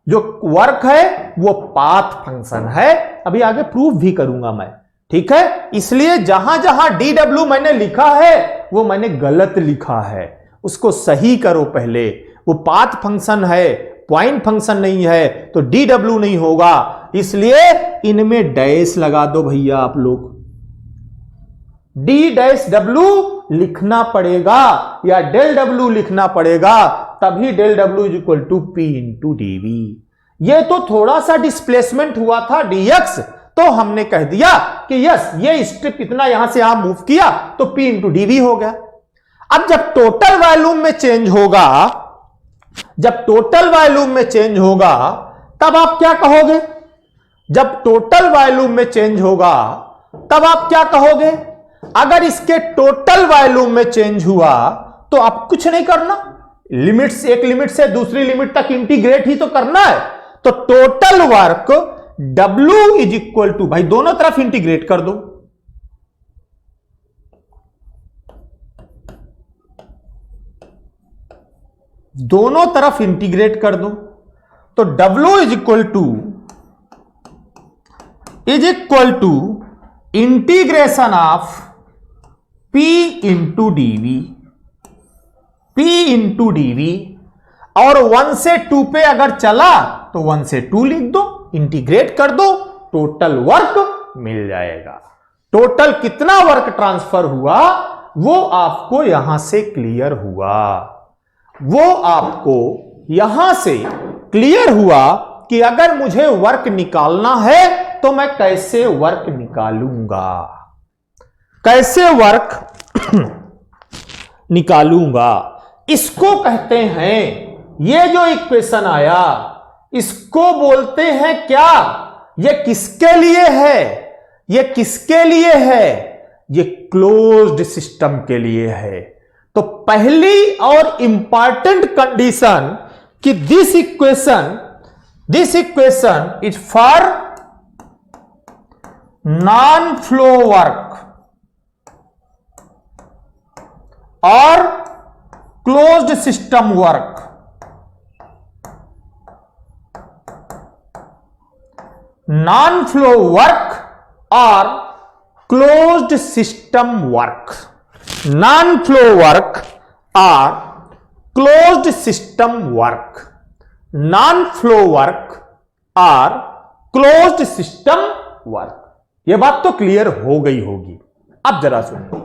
जो वर्क है वो पाथ फंक्शन है, अभी आगे प्रूफ भी करूंगा मैं, ठीक है। इसलिए जहां जहां dw मैंने लिखा है वो मैंने गलत लिखा है, उसको सही करो पहले, वो पाथ फंक्शन है, पॉइंट फंक्शन नहीं है, तो dw नहीं होगा, इसलिए इनमें डैश लगा दो भैया आप लोग, d डैश w लिखना पड़ेगा या डेल w लिखना पड़ेगा, तभी del w is equal to p into dv। ये तो थोड़ा सा डिस्प्लेसमेंट हुआ था dx, तो हमने कह दिया कि यस ये स्ट्रिप इतना यहां से यहां मूव किया तो p इंटू dv हो गया। अब जब टोटल वॉल्यूम में चेंज होगा, जब टोटल वॉल्यूम में चेंज होगा तब आप क्या कहोगे, जब टोटल वॉल्यूम में चेंज होगा तब आप क्या कहोगे, अगर इसके टोटल वॉल्यूम में चेंज हुआ तो आप कुछ नहीं करना, लिमिट से एक लिमिट से दूसरी लिमिट तक इंटीग्रेट ही तो करना है, तो total work W is equal to, भाई दोनों तरफ इंटीग्रेट कर दो, दोनों तरफ इंटीग्रेट कर दो, तो W is equal to integration of P into dv, P into dv, और 1 से 2 पे अगर चला तो 1 से 2 लिख दो, इंटीग्रेट कर दो, टोटल वर्क मिल जाएगा। टोटल कितना वर्क ट्रांसफर हुआ वो आपको यहां से क्लियर हुआ, वो आपको यहां से क्लियर हुआ कि अगर मुझे वर्क निकालना है तो मैं कैसे वर्क निकालूंगा, कैसे वर्क निकालूंगा। इसको कहते हैं, ये जो इक्वेशन आया इसको बोलते हैं क्या? ये किसके लिए है? ये किसके लिए है? ये क्लोज्ड सिस्टम के लिए है। तो पहली और इंपॉर्टेंट कंडीशन कि this equation is for non flow work और closed system work. Non flow work और closed system work. Non flow work और closed system work. Non flow work और क्लोज्ड सिस्टम वर्क। यह बात तो क्लियर हो गई होगी। अब जरा सुनो,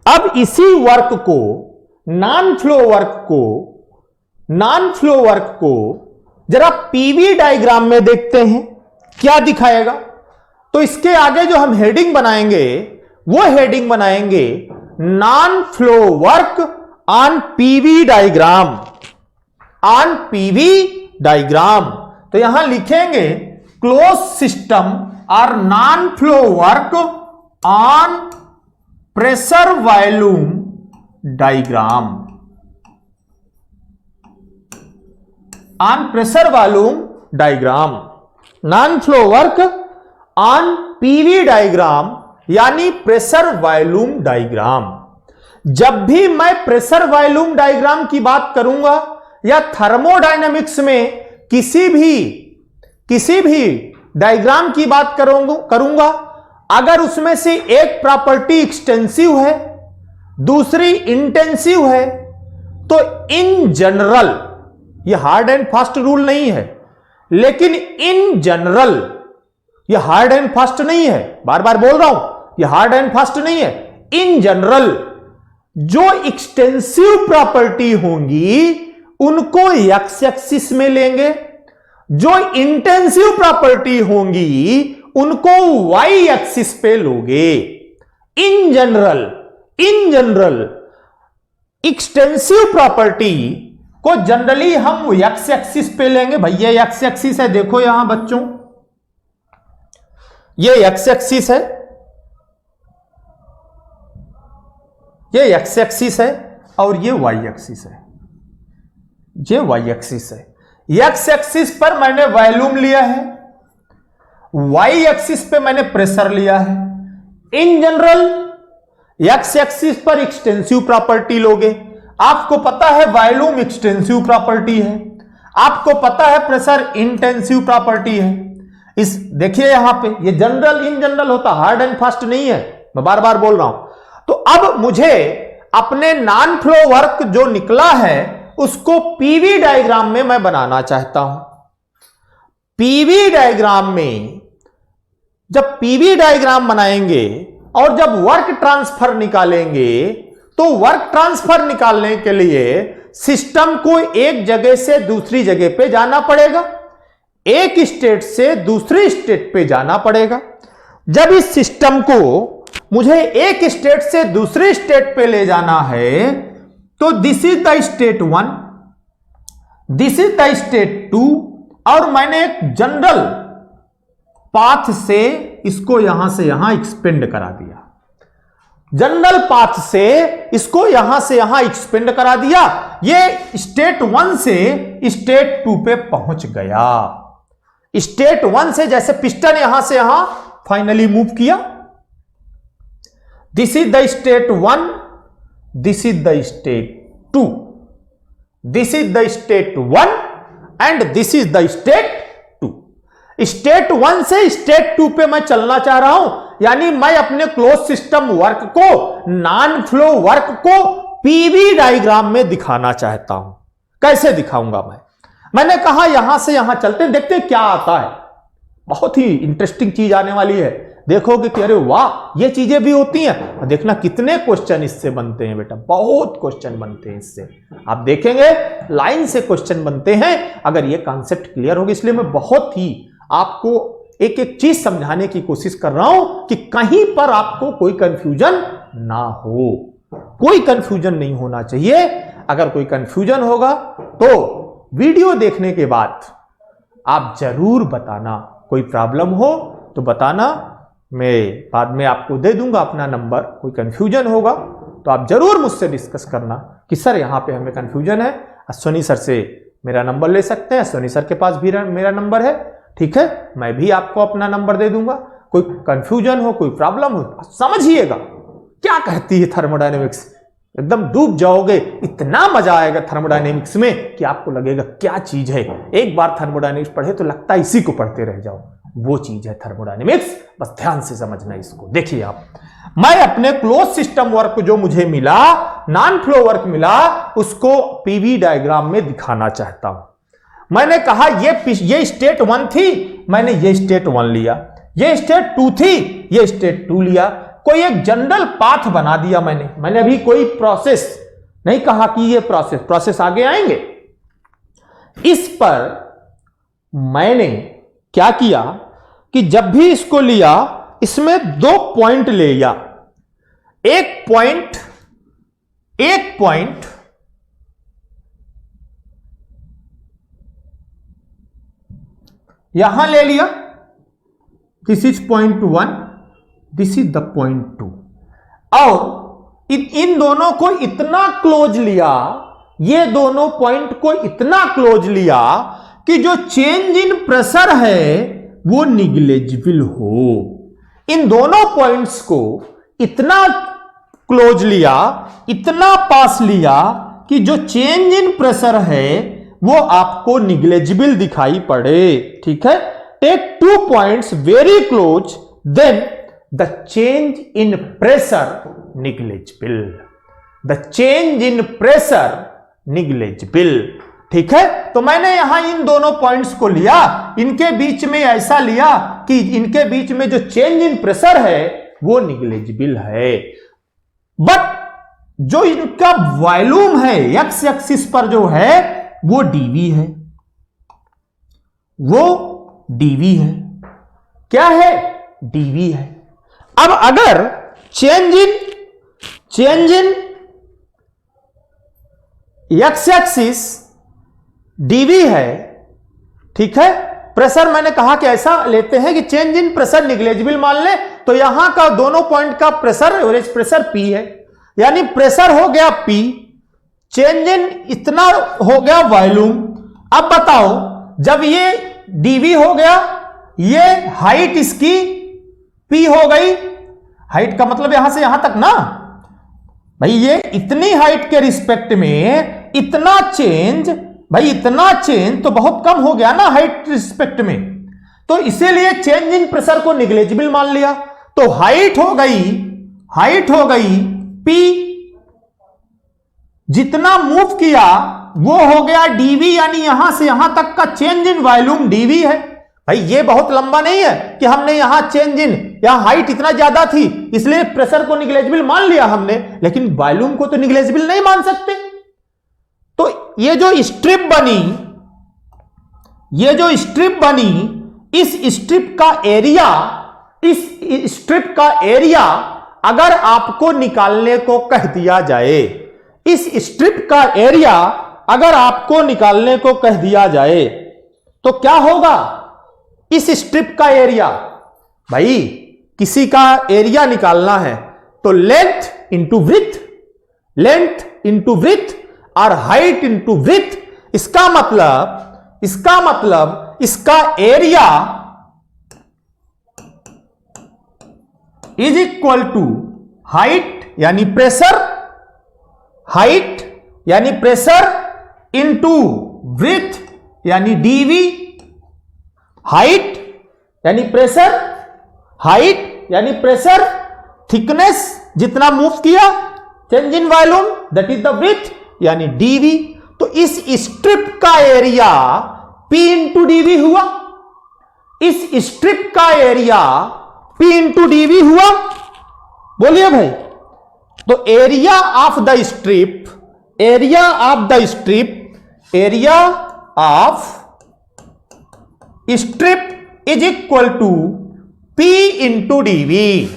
अब इसी वर्क को नॉन फ्लो वर्क को जरा पीवी डायग्राम में देखते हैं क्या दिखाएगा। तो इसके आगे जो हम हेडिंग बनाएंगे वो हेडिंग बनाएंगे non flow work on PV diagram. On PV diagram तो यहां लिखेंगे क्लोज सिस्टम और non flow work on pressure volume diagram. On pressure volume diagram. Non flow work on PV diagram यानी प्रेशर वॉल्यूम डायग्राम। जब भी मैं pressure volume diagram की बात करूंगा या थर्मोडायनेमिक्स में किसी भी डायग्राम की बात करूंगा, अगर उसमें से एक प्रॉपर्टी एक्सटेंसिव है दूसरी इंटेंसिव है, तो इन जनरल, यह हार्ड एंड फास्ट रूल नहीं है, लेकिन इन जनरल, यह हार्ड एंड फास्ट नहीं है, बार बार बोल रहा हूं, यह हार्ड एंड फास्ट नहीं है। इन जनरल जो एक्सटेंसिव प्रॉपर्टी होंगी उनको एक्स एक्सिस में लेंगे, जो इंटेंसिव प्रॉपर्टी होंगी उनको वाई एक्सिस पे लोगे। इन जनरल एक्सटेंसिव प्रॉपर्टी को जनरली हम एक्स एक्सिस पे लेंगे। भैया एक्स एक्सिस है, देखो यहां बच्चों, ये एक्स एक्सिस है, ये एक्स एक्सिस है और ये वाई एक्सिस है, ये वाई एक्सिस है। एक्स एक्सिस पर मैंने वॉल्यूम लिया है, वाई एक्सिस पे मैंने प्रेशर लिया है। इन जनरल एक्स एक्सिस पर एक्सटेंसिव प्रॉपर्टी लोगे। आपको पता है वॉल्यूम एक्सटेंसिव प्रॉपर्टी है, आपको पता है प्रेशर इंटेंसिव प्रॉपर्टी है। इस देखिए यहां पे ये जनरल इन जनरल होता, हार्ड एंड फास्ट नहीं है, मैं बार बार बोल रहा हूं। तो अब मुझे अपने नॉन फ्लो वर्क जो निकला है उसको पीवी डायग्राम में मैं बनाना चाहता हूं। पीवी डायग्राम में जब पीवी डायग्राम बनाएंगे और जब वर्क ट्रांसफर निकालेंगे, तो वर्क ट्रांसफर निकालने के लिए सिस्टम को एक जगह से दूसरी जगह पे जाना पड़ेगा, एक स्टेट से दूसरी स्टेट पे जाना पड़ेगा। जब इस सिस्टम को मुझे एक स्टेट से दूसरी स्टेट पे ले जाना है, तो this is the state 1, this is the state 2, और मैंने एक जनरल पाथ से इसको यहां से यहां एक्सपेंड करा दिया। जनरल पाथ से इसको यहां से यहां एक्सपेंड करा दिया। ये स्टेट 1 से स्टेट 2 पे पहुंच गया। स्टेट 1 से जैसे पिस्टन यहां से यहां फाइनली मूव किया। This is the state 1, this is the state 2, this is the state 1 and this is the state 2। State 1 से स्टेट 2 पे मैं चलना चाह रहा हूं, यानी मैं अपने क्लोज सिस्टम वर्क को, नॉन फ्लो वर्क को पीवी डायग्राम में दिखाना चाहता हूं। कैसे दिखाऊंगा मैंने कहा यहां से यहां चलते हैं, देखते हैं क्या आता है। बहुत ही इंटरेस्टिंग चीज आने वाली है, देखोगे कि अरे वाह ये चीजें भी होती हैं। देखना कितने क्वेश्चन इससे बनते हैं बेटा, बहुत क्वेश्चन बनते हैं इससे, आप देखेंगे लाइन से क्वेश्चन बनते हैं अगर ये कॉन्सेप्ट क्लियर होगा। इसलिए मैं बहुत ही आपको एक एक चीज समझाने की कोशिश कर रहा हूं कि कहीं पर आपको कोई कंफ्यूजन ना हो। कोई कंफ्यूजन नहीं होना चाहिए। अगर कोई कंफ्यूजन होगा तो वीडियो देखने के बाद आप जरूर बताना, कोई प्रॉब्लम हो तो बताना, मैं बाद में आपको दे दूंगा अपना नंबर। कोई कंफ्यूजन होगा तो आप जरूर मुझसे डिस्कस करना कि सर यहाँ पे हमें कंफ्यूजन है, अश्वनी सर से मेरा नंबर ले सकते हैं, अश्वनी सर के पास भी मेरा नंबर है, ठीक है, मैं भी आपको अपना नंबर दे दूंगा। कोई कंफ्यूजन हो, कोई प्रॉब्लम हो, समझिएगा क्या कहती है थर्मोडायनेमिक्स, एकदम डूब जाओगे। इतना मजा आएगा थर्मोडायनेमिक्स में कि आपको लगेगा क्या चीज है। एक बार थर्मोडायनेमिक्स पढ़े तो लगता है इसी को पढ़ते रह जाओ, वो चीज है थर्मोडायनेमिक्स। बस ध्यान से समझना इसको। देखिए आप, मैं अपने क्लोज सिस्टम वर्क जो मुझे मिला, नॉन फ्लो वर्क मिला, उसको पीवी डायग्राम में दिखाना चाहता हूं। मैंने कहा ये स्टेट 1 थी, मैंने ये स्टेट 1 लिया, ये स्टेट 2 थी, ये स्टेट 2 लिया, कोई एक जनरल पाथ बना दिया मैंने अभी कोई प्रोसेस नहीं कहा कि ये प्रोसेस आगे आएंगे। इस पर मैंने क्या किया कि जब भी इसको लिया, इसमें 2 पॉइंट ले लिया। एक पॉइंट यहां ले लिया, this is point 1, this is the point 2, और इन दोनों को इतना क्लोज लिया, ये दोनों पॉइंट को इतना क्लोज लिया कि जो चेंज इन प्रेशर है वो निग्लेजिबल हो। इन दोनों पॉइंट्स को इतना क्लोज लिया, इतना पास लिया कि जो चेंज इन प्रेशर है वो आपको निग्लेजिबल दिखाई पड़े, ठीक है। Take 2 points very close, then the change in pressure negligible, the change in pressure negligible, ठीक है। तो मैंने यहां इन दोनों पॉइंट्स को लिया, इनके बीच में ऐसा लिया कि इनके बीच में जो चेंज इन प्रेशर है वो निग्लेजिबल है, बट जो इनका वॉल्यूम है एक्स एक्सिस पर जो है वो डीवी है, वो डीवी है, क्या है, डीवी है। अब अगर change in x axis dv है, ठीक है, प्रेशर मैंने कहा कि ऐसा लेते हैं कि चेंज इन प्रेशर निग्लेजिबल मान ले, तो यहां का दोनों पॉइंट का प्रेशर, एवरेज प्रेशर पी है, यानी प्रेशर हो गया पी, चेंज इन इतना हो गया वॉल्यूम। अब बताओ, जब ये डीवी हो गया, ये हाइट इसकी पी हो गई, हाइट का मतलब यहां से यहां तक ना भाई, ये इतनी हाइट के रिस्पेक्ट में इतना चेंज, भाई इतना चेंज तो बहुत कम हो गया ना हाइट रिस्पेक्ट में, तो इसीलिए चेंज इन प्रेशर को निग्लेजिबल मान लिया। तो हाइट हो गई पी, जितना मूव किया वो हो गया डीवी, यानी यहां से यहां तक का चेंज इन वॉल्यूम डीवी है। भाई ये बहुत लंबा नहीं है कि हमने यहां चेंज इन, यहां हाइट इतना ज्यादा थी इसलिए प्रेशर को निग्लेजिबल मान लिया हमने, लेकिन वॉल्यूम को तो निग्लेजिबल नहीं मान सकते। तो ये जो स्ट्रिप बनी, इस स्ट्रिप का एरिया अगर आपको निकालने को कह दिया जाए, इस स्ट्रिप का एरिया अगर आपको निकालने को कह दिया जाए तो क्या होगा? इस स्ट्रिप का एरिया, भाई किसी का एरिया निकालना है तो लेंथ इंटू ब्रीथ और हाइट इंटू ब्रीथ, इसका मतलब इसका area is equal to height यानी प्रेशर इंटू ब्रीथ यानी डीवी, हाइट यानी प्रेशर, थिकनेस जितना मूव किया, change in volume that is the breadth यानी डीवी। तो इस स्ट्रिप का एरिया P इंटू डीवी हुआ, इस स्ट्रिप का एरिया P इंटू डीवी हुआ, बोलिए भाई। तो area of the strip is equal to P into dv.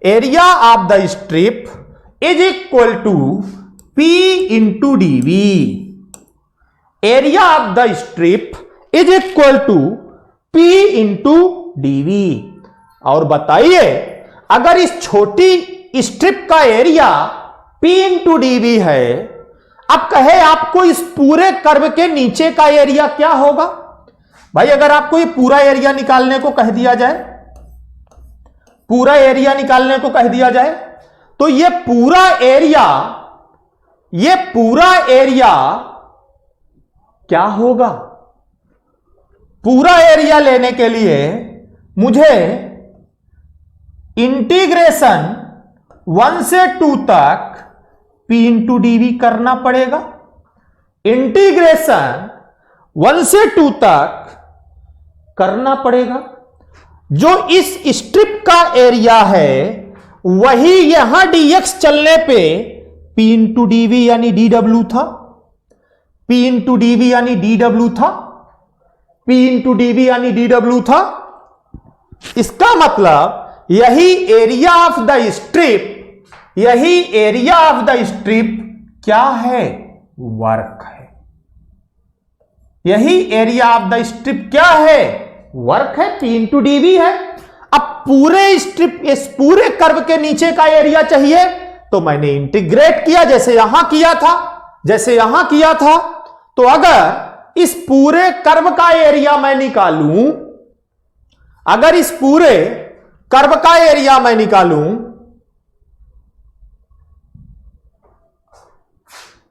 Area of the strip is equal to P into dv. Area of the strip is equal to P into dv. और बताइए, अगर इस छोटी strip का area P into DV है, अब कहे आपको इस पूरे कर्व के नीचे का एरिया क्या होगा? भाई अगर आपको ये पूरा एरिया निकालने को कह दिया जाए, पूरा एरिया निकालने को कह दिया जाए, तो ये पूरा एरिया क्या होगा? पूरा एरिया लेने के लिए मुझे इंटीग्रेशन 1 से 2 तक P इंटू डीवी करना पड़ेगा। इंटीग्रेशन 1 से 2 तक करना पड़ेगा। जो इस स्ट्रिप का एरिया है वही यहां dx चलने पे P इंटू डीवी यानी dw था। P इंटू डीवी यानी dw था। P इंटू डीवी यानी dw था। इसका मतलब यही एरिया ऑफ द स्ट्रिप, यही एरिया ऑफ द स्ट्रिप क्या है? वर्क है। यही एरिया ऑफ द स्ट्रिप क्या है? वर्क है, P इंटू डीवी है। अब पूरे स्ट्रिप, इस पूरे कर्व के नीचे का एरिया चाहिए तो मैंने इंटीग्रेट किया, जैसे यहां किया था। तो अगर इस पूरे कर्व का एरिया मैं निकालूं, अगर इस पूरे कर्व का एरिया मैं निकालूं,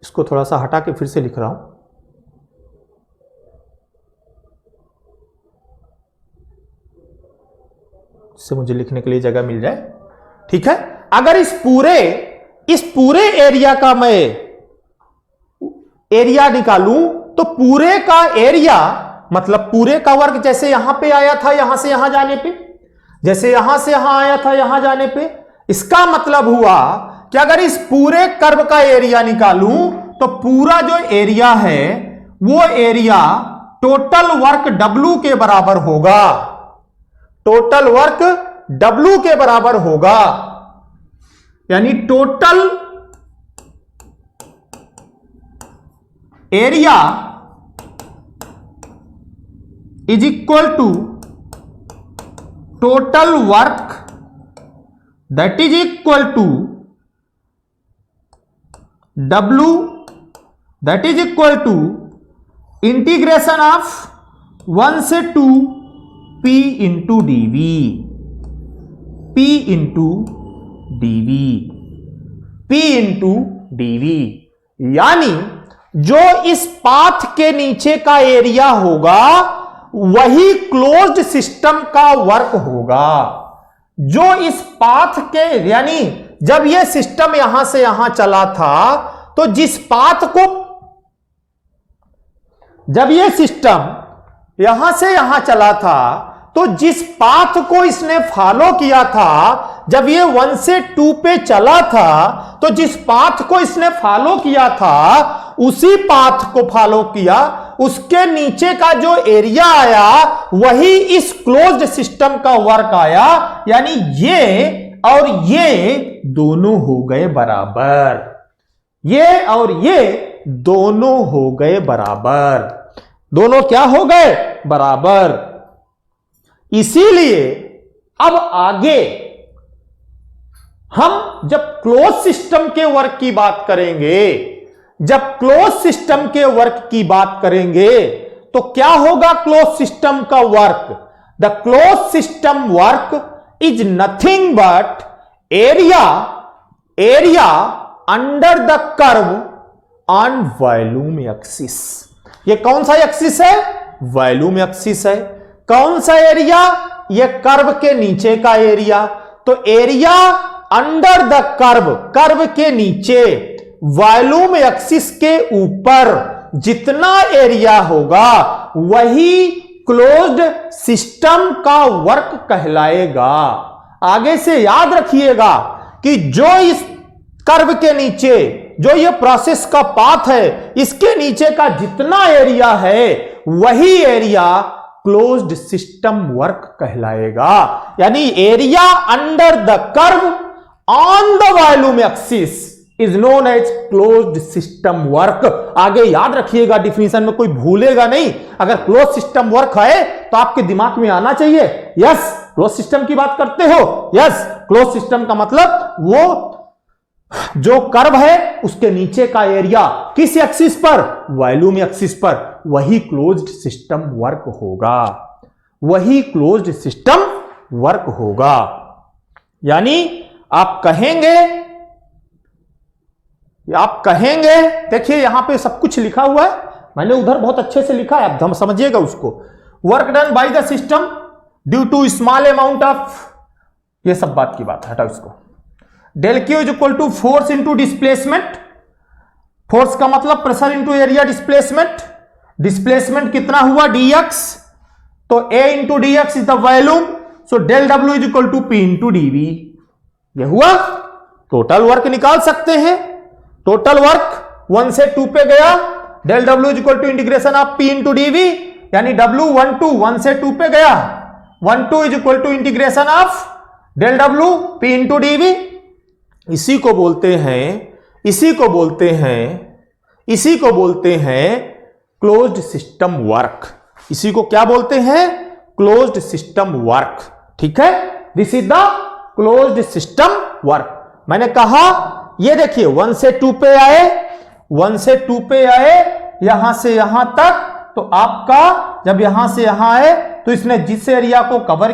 इसको थोड़ा सा हटा के फिर से लिख रहा हूं, इससे मुझे लिखने के लिए जगह मिल जाए। ठीक है, अगर इस पूरे एरिया का मैं एरिया निकालूं तो पूरे का एरिया मतलब पूरे का वर्ग, जैसे यहां पे आया था यहां से यहां जाने पे, जैसे यहां से यहां आया था यहां जाने पे, इसका मतलब हुआ कि अगर इस पूरे कर्व का एरिया निकालूं तो पूरा जो एरिया है वो एरिया टोटल वर्क W के बराबर होगा। टोटल वर्क W के बराबर होगा, यानी total area is equal to total work that is equal to W that is equal to integration of 1 से 2 P into dv. P into dv, P into dv, यानी जो इस पाथ के नीचे का एरिया होगा वही क्लोज्ड सिस्टम का वर्क होगा। जो इस पाथ के, यानी जब यह सिस्टम यहां से यहां चला था तो जिस पाथ को, जब यह सिस्टम यहां से यहां चला था तो जिस पाथ को इसने फॉलो किया था, जब ये 1 से 2 पे चला था तो जिस पाथ को इसने फॉलो किया था उसी पाथ को फॉलो किया, उसके नीचे का जो एरिया आया वही इस क्लोज्ड सिस्टम का वर्क आया। यानी ये और ये दोनों हो गए बराबर, ये और ये दोनों हो गए बराबर, दोनों क्या हो गए? बराबर। इसीलिए अब आगे हम जब क्लोज सिस्टम के वर्क की बात करेंगे, जब क्लोज सिस्टम के वर्क की बात करेंगे तो क्या होगा क्लोज सिस्टम का work? The close system work is nothing but area under the curve on volume axis. ये कौन सा एक्सिस है? वॉल्यूम एक्सिस है। कौन सा एरिया? ये कर्व के नीचे का एरिया। तो area under the curve, curve के नीचे वॉल्यूम एक्सिस के ऊपर जितना एरिया होगा वही क्लोज्ड सिस्टम का वर्क कहलाएगा। आगे से याद रखिएगा कि जो इस कर्व के नीचे, जो ये प्रोसेस का पाथ है, इसके नीचे का जितना एरिया है वही एरिया क्लोज्ड सिस्टम वर्क कहलाएगा। यानी area under the curve on the volume axis is known as closed system work. आगे याद रखिएगा, डिफिनीशन में कोई भूलेगा नहीं। अगर क्लोज सिस्टम वर्क है तो आपके दिमाग में आना चाहिए, यस क्लोज सिस्टम की बात करते हो, यस क्लोज सिस्टम का मतलब वो जो कर्व है उसके नीचे का एरिया किस एक्सिस पर, वॉल्यूम एक्सिस पर, वही क्लोज्ड सिस्टम वर्क होगा, वही क्लोज्ड सिस्टम वर्क होगा। यानी आप कहेंगे, देखिए यहां पे सब कुछ लिखा हुआ है, मैंने उधर बहुत अच्छे से लिखा है, अब समझिएगा उसको। Work done by the system due to small amount of, ये सब बात की बात है, हटाओ इसको। Del q is equal to force into displacement, force का मतलब pressure into area displacement, displacement कितना हुआ dx, तो a into dx is the volume, so del w is equal to p into dv। ये हुआ, टोटल वर्क निकाल सकते हैं। टोटल वर्क 1 से 2 पे गया, del w is equal to integration of p into dv, यानी w12 1 से 2 पे गया, 12 is equal to integration of del w p into dv। इसी को बोलते हैं क्लोज्ड सिस्टम वर्क। इसी को क्या बोलते हैं, क्लोज्ड सिस्टम वर्क। ठीक है, this is the closed system work. मैंने कहा ये देखिए 1 से 2 पे आए, 1 से 2 पे आए, यहां से यहां तक, तो आपका जब यहां से यहां आए तो इसने जिस एरिया को कवर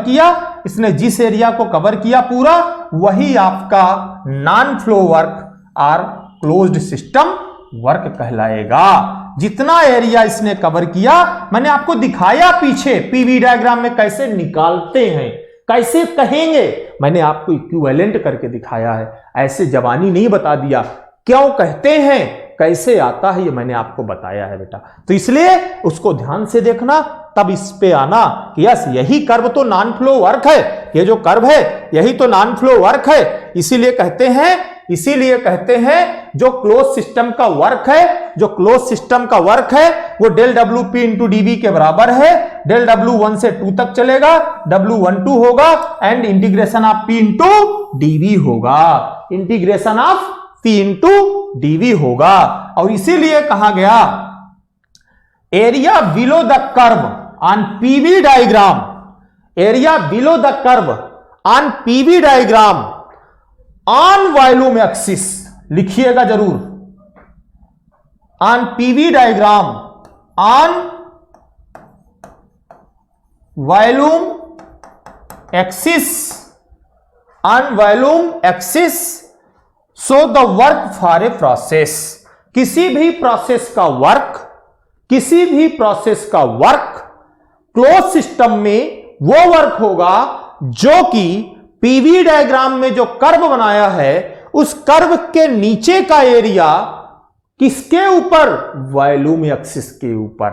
किया, पूरा, वही आपका नॉन फ्लो वर्क और क्लोज्ड सिस्टम वर्क कहलाएगा। जितना एरिया इसने कवर किया, मैंने आपको दिखाया पीछे पीवी डायग्राम में कैसे निकालते हैं, कैसे कहेंगे, मैंने आपको इक्विवेलेंट करके दिखाया है, ऐसे जवानी नहीं बता दिया। क्यों कहते हैं, कैसे आता है, ये मैंने आपको बताया है बेटा। तो इसलिए उसको ध्यान से देखना, तब इस पे आना कि यस यही कर्व तो नॉन फ्लो वर्क है, ये जो कर्व है यही तो नॉन फ्लो वर्क है। इसीलिए कहते हैं जो क्लोज सिस्टम का वर्क है, वो del W P into dv के बराबर है। डेल डब्ल्यू 1 से 2 तक चलेगा, W12 होगा and integration of P into dv होगा, integration of P into dv होगा। और इसीलिए कहा गया area below the curve on PV diagram, area below the curve on PV diagram on volume axis, लिखिएगा जरूर, on PV diagram on volume axis, on volume axis, so the work for a process, किसी भी process का work close system में वो work होगा जो कि पीवी डायग्राम में जो कर्व बनाया है उस कर्व के नीचे का एरिया किसके ऊपर, वॉल्यूम एक्सिस के ऊपर,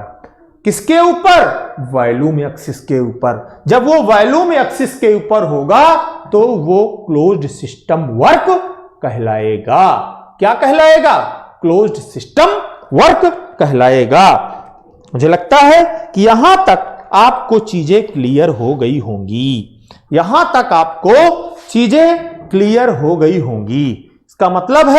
किसके ऊपर, वॉल्यूम एक्सिस के ऊपर। जब वो वॉल्यूम एक्सिस के ऊपर होगा तो वो क्लोज्ड सिस्टम वर्क कहलाएगा। क्या कहलाएगा, क्लोज्ड सिस्टम वर्क कहलाएगा। मुझे लगता है कि यहां तक आपको चीजें क्लियर हो गई होंगी, यहां तक आपको चीजें क्लियर हो गई होंगी। इसका मतलब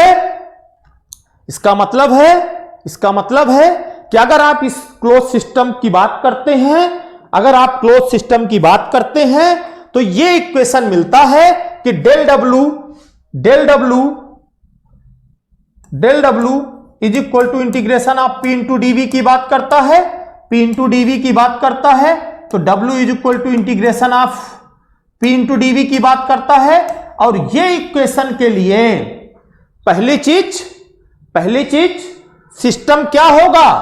है कि अगर आप इस क्लोज सिस्टम की बात करते हैं, तो ये इक्वेशन मिलता है कि del W is equal to integration of P into dv की बात करता है, तो W is equal to integration of P into dv की बात करता है। और ये इक्वेशन के लिए पहली चीज सिस्टम क्या होगा,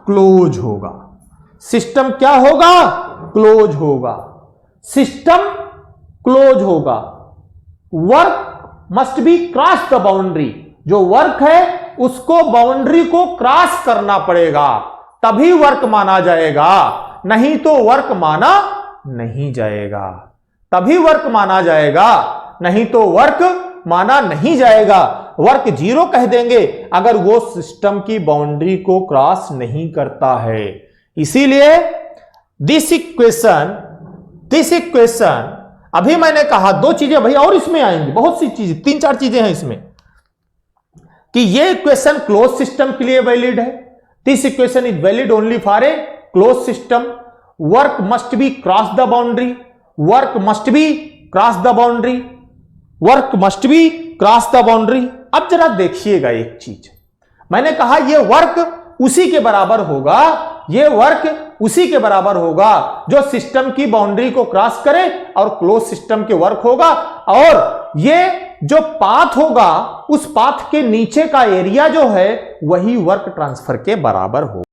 क्लोज होगा। सिस्टम क्या होगा, क्लोज होगा। सिस्टम क्लोज होगा। Work must be cross the boundary, जो वर्क है उसको बाउंड्री को क्रॉस करना पड़ेगा, तभी वर्क माना जाएगा, नहीं तो वर्क माना नहीं जाएगा। तभी वर्क माना जाएगा, नहीं तो वर्क माना नहीं जाएगा। वर्क 0 कह देंगे अगर वो सिस्टम की बाउंड्री को क्रॉस नहीं करता है। इसीलिए दिस इक्वेशन अभी मैंने कहा दो चीजें भैया और इसमें आएंगी, बहुत सी चीजें, 3-4 चीजें हैं इसमें, कि ये इक्वेशन क्लोज सिस्टम के लिए वैलिड है, this equation is valid only for a close system, work must be cross the boundary, work must be cross the boundary, work must be cross the boundary. अब जरा देखिएगा एक चीज, मैंने कहा ये वर्क उसी के बराबर होगा, ये वर्क उसी के बराबर होगा जो सिस्टम की बाउंड्री को क्रॉस करे और क्लोज सिस्टम के वर्क होगा, और ये जो पाथ होगा उस पाथ के नीचे का एरिया जो है वही वर्क ट्रांसफर के बराबर होगा।